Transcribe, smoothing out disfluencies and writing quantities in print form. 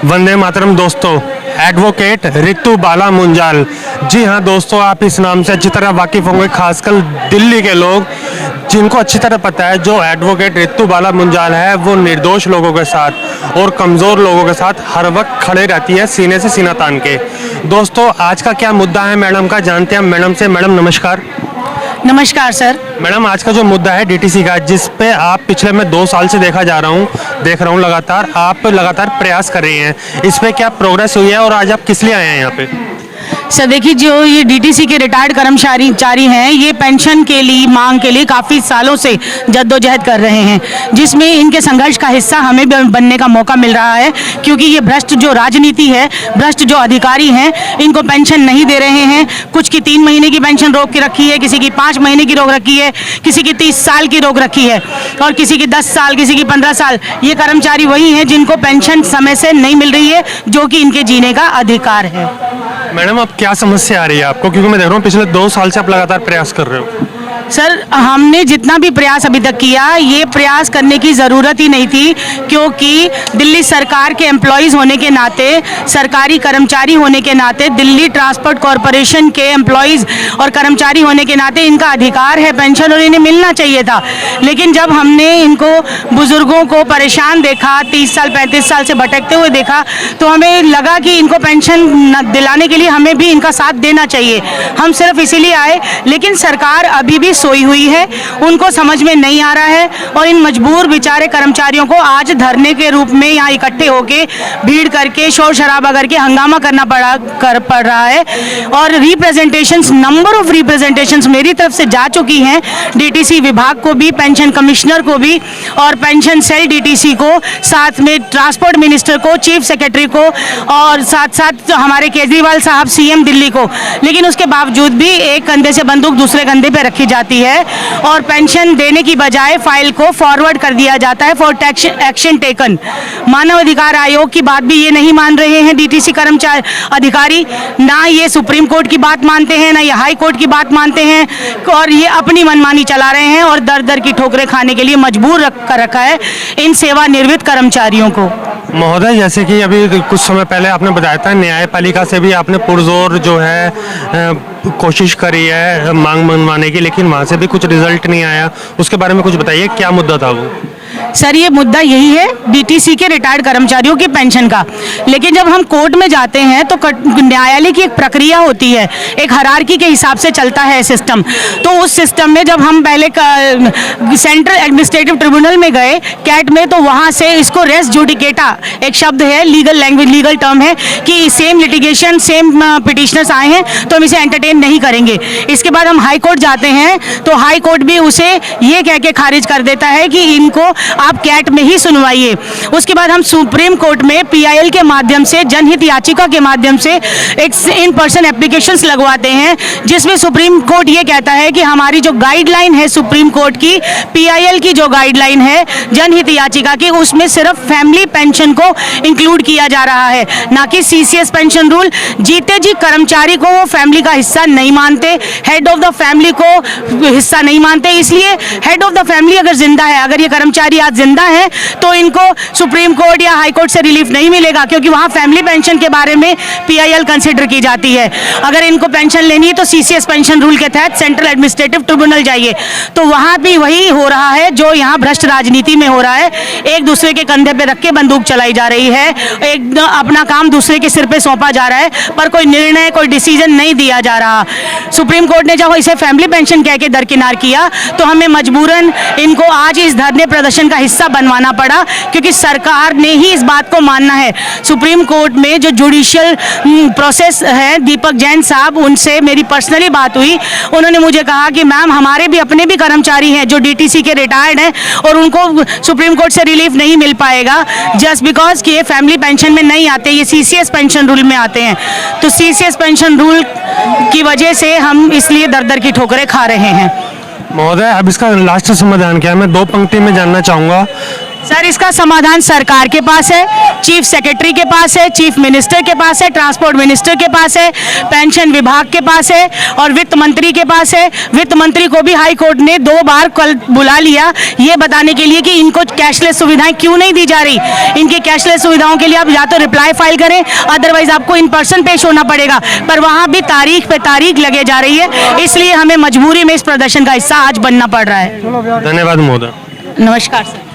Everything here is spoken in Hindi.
वंदे मातरम दोस्तों। एडवोकेट रितु बाला मुंजाल, जी हाँ दोस्तों, आप इस नाम से अच्छी तरह वाकिफ़ होंगे, खासकर दिल्ली के लोग जिनको अच्छी तरह पता है जो एडवोकेट रितु बाला मुंजाल है वो निर्दोष लोगों के साथ और कमज़ोर लोगों के साथ हर वक्त खड़े रहती है सीने से सीना तान के। दोस्तों आज का क्या मुद्दा है मैडम का, जानते हैं मैडम से। मैडम नमस्कार। नमस्कार सर। मैडम आज का जो मुद्दा है डीटीसी का, जिस पे आप पिछले मैं 2 साल से देख रहा हूँ लगातार आप प्रयास कर रही हैं, इस पे क्या प्रोग्रेस हुई है और आज आप किस लिए आए हैं यहाँ पे? सर देखिए, जो ये डीटीसी के रिटायर्ड कर्मचारी हैं, ये पेंशन के लिए मांग के लिए काफ़ी सालों से जद्दोजहद कर रहे हैं, जिसमें इनके संघर्ष का हिस्सा हमें भी बनने का मौका मिल रहा है। क्योंकि ये भ्रष्ट जो राजनीति है, भ्रष्ट जो अधिकारी हैं, इनको पेंशन नहीं दे रहे हैं। कुछ की 3 महीने की पेंशन रोक के रखी है, किसी की 5 महीने की रोक रखी है, किसी की 30 साल की रोक रखी है और किसी की 10 साल, किसी की 15 साल। ये कर्मचारी वही हैं जिनको पेंशन समय से नहीं मिल रही है, जो कि इनके जीने का अधिकार है। मैडम अब क्या समस्या आ रही है आपको, क्योंकि मैं देख रहा हूँ पिछले 2 साल से आप लगातार प्रयास कर रहे हो? सर हमने जितना भी प्रयास अभी तक किया, ये प्रयास करने की ज़रूरत ही नहीं थी, क्योंकि दिल्ली सरकार के एम्प्लॉयज़ होने के नाते, सरकारी कर्मचारी होने के नाते, दिल्ली ट्रांसपोर्ट कॉरपोरेशन के एम्प्लॉयज़ और कर्मचारी होने के नाते इनका अधिकार है पेंशन और इन्हें मिलना चाहिए था। लेकिन जब हमने इनको बुज़ुर्गों को परेशान देखा, 30 साल 35 साल से भटकते हुए देखा, तो हमें लगा कि इनको पेंशन दिलाने के लिए हमें भी इनका साथ देना चाहिए। हम सिर्फ इसीलिए आए, लेकिन सरकार अभी भी सोई हुई है, उनको समझ में नहीं आ रहा है और इन मजबूर बेचारे कर्मचारियों को आज धरने के रूप में यहाँ इकट्ठे होके भीड़ करके शोर शराबा करके हंगामा करना पड़ रहा है। और रिप्रेजेंटेशंस, नंबर ऑफ रिप्रेजेंटेशंस मेरी तरफ से जा चुकी हैं, डीटीसी विभाग को भी, पेंशन कमिश्नर को भी और पेंशन सेल डीटीसी को, साथ में ट्रांसपोर्ट मिनिस्टर को, चीफ सेक्रेटरी को और साथ साथ हमारे केजरीवाल साहब सीएम दिल्ली को। लेकिन उसके बावजूद भी एक कंधे से बंदूक दूसरे कंधे पे रखी जाती है और पेंशन देने की बजाय फाइल को फॉरवर्ड कर दिया जाता है फॉर एक्शन टेकन। मानव अधिकार आयोग की बात भी ये नहीं मान रहे हैं डीटीसी कर्मचारी अधिकारी, ना ये सुप्रीम कोर्ट की बात मानते हैं, ना ये हाई कोर्ट की बात मानते हैं और ये अपनी मनमानी चला रहे हैं और दर दर की ठोकरें खाने के लिए मजबूर कर रखा है इन सेवानिवृत्त कर्मचारियों को। महोदय, जैसे कि अभी कुछ समय पहले आपने बताया था, न्यायपालिका से भी आपने पुरजोर जो है कोशिश करी है मांग मनवाने की, लेकिन वहाँ से भी कुछ रिजल्ट नहीं आया। उसके बारे में कुछ बताइए, क्या मुद्दा था वो? सर ये मुद्दा यही है डीटीसी के रिटायर्ड कर्मचारियों की पेंशन का। लेकिन जब हम कोर्ट में जाते हैं तो न्यायालय की एक प्रक्रिया होती है, एक हायरार्की के हिसाब से चलता है सिस्टम। तो उस सिस्टम में जब हम पहले सेंट्रल एडमिनिस्ट्रेटिव ट्रिब्यूनल में गए, कैट में, तो वहाँ से इसको रेस जुडिकेटा एक शब्द है, लीगल लैंग्वेज, लीगल टर्म है कि सेम लिटिगेशन, सेम पिटिशनर्स आए हैं तो हम इसे एंटरटेन नहीं करेंगे। इसके बाद हम हाई कोर्ट जाते हैं तो हाई कोर्ट भी उसे ये कह के खारिज कर देता है कि इनको आप कैट में ही सुनवाइए। उसके बाद हम सुप्रीम कोर्ट में पीआईएल के माध्यम से, जनहित याचिका के माध्यम से एक इन पर्सन एप्लीकेशंस लगवाते हैं, जिसमें सुप्रीम कोर्ट ये कहता है कि हमारी जो गाइडलाइन है सुप्रीम कोर्ट की, पीआईएल की जो गाइडलाइन है जनहित याचिका की, उसमें सिर्फ फैमिली पेंशन को इंक्लूड किया जा रहा है, ना कि सीसीएस पेंशन रूल। जीते जी कर्मचारी को वो फैमिली का हिस्सा नहीं मानते, हेड ऑफ द फैमिली को हिस्सा नहीं मानते। इसलिए हेड ऑफ द फैमिली अगर जिंदा है, अगर ये कर्मचारी आज जिंदा है, तो इनको सुप्रीम कोर्ट या हाई कोर्ट से रिलीफ नहीं मिलेगा, क्योंकि वहां फैमिली पेंशन के बारे में पीआईएल कंसीडर की जाती है। अगर इनको पेंशन लेनी है तो सीसीएस पेंशन रूल के तहत सेंट्रल एडमिनिस्ट्रेटिव ट्रिब्यूनल जाइए। तो वहां भी वही हो रहा है जो यहाँ भ्रष्ट राजनीति में हो रहा है, एक दूसरे के कंधे पे रख के बंदूक चलाई जा रही है, एक अपना काम दूसरे के सिर पे सौंपा जा रहा है, पर कोई निर्णय, कोई डिसीजन नहीं दिया जा रहा। सुप्रीम कोर्ट ने जब इसे फैमिली पेंशन कह के दरकिनार किया तो हमें मजबूरन इनको आज इस धरने प्रदर्शन का हिस्सा बनवाना पड़ा, क्योंकि सरकार ने ही इस बात को मानना है। सुप्रीम कोर्ट में जो जुडिशियल प्रोसेस है, दीपक जैन साहब, उनसे मेरी पर्सनली बात हुई। उन्होंने मुझे कहा कि मैम हमारे भी अपने भी कर्मचारी हैं जो डीटीसी के रिटायर्ड हैं और उनको सुप्रीम कोर्ट से रिलीफ नहीं मिल पाएगा जस्ट बिकॉज कि ये फैमिली पेंशन में नहीं आते, ये सीसीएस पेंशन रूल में आते हैं। तो सीसीएस पेंशन रूल की वजह से हम इसलिए दर दर की ठोकरें खा रहे हैं। महोदय अब इसका लास्ट समाधान क्या है? मैं 2 पंक्ति में जानना चाहूँगा। सर इसका समाधान सरकार के पास है, चीफ सेक्रेटरी के पास है, चीफ मिनिस्टर के पास है, ट्रांसपोर्ट मिनिस्टर के पास है, पेंशन विभाग के पास है और वित्त मंत्री के पास है। वित्त मंत्री को भी हाई कोर्ट ने 2 बार कल बुला लिया ये बताने के लिए कि इनको कैशलेस सुविधाएं क्यों नहीं दी जा रही। इनकी कैशलेस सुविधाओं के लिए आप या तो रिप्लाई फाइल करें, अदरवाइज आपको इन पर्सन पेश होना पड़ेगा, पर वहां भी तारीख पे तारीख लगे जा रही है। इसलिए हमें मजबूरी में इस प्रदर्शन का हिस्सा आज बनना पड़ रहा है। धन्यवाद महोदय। नमस्कार सर।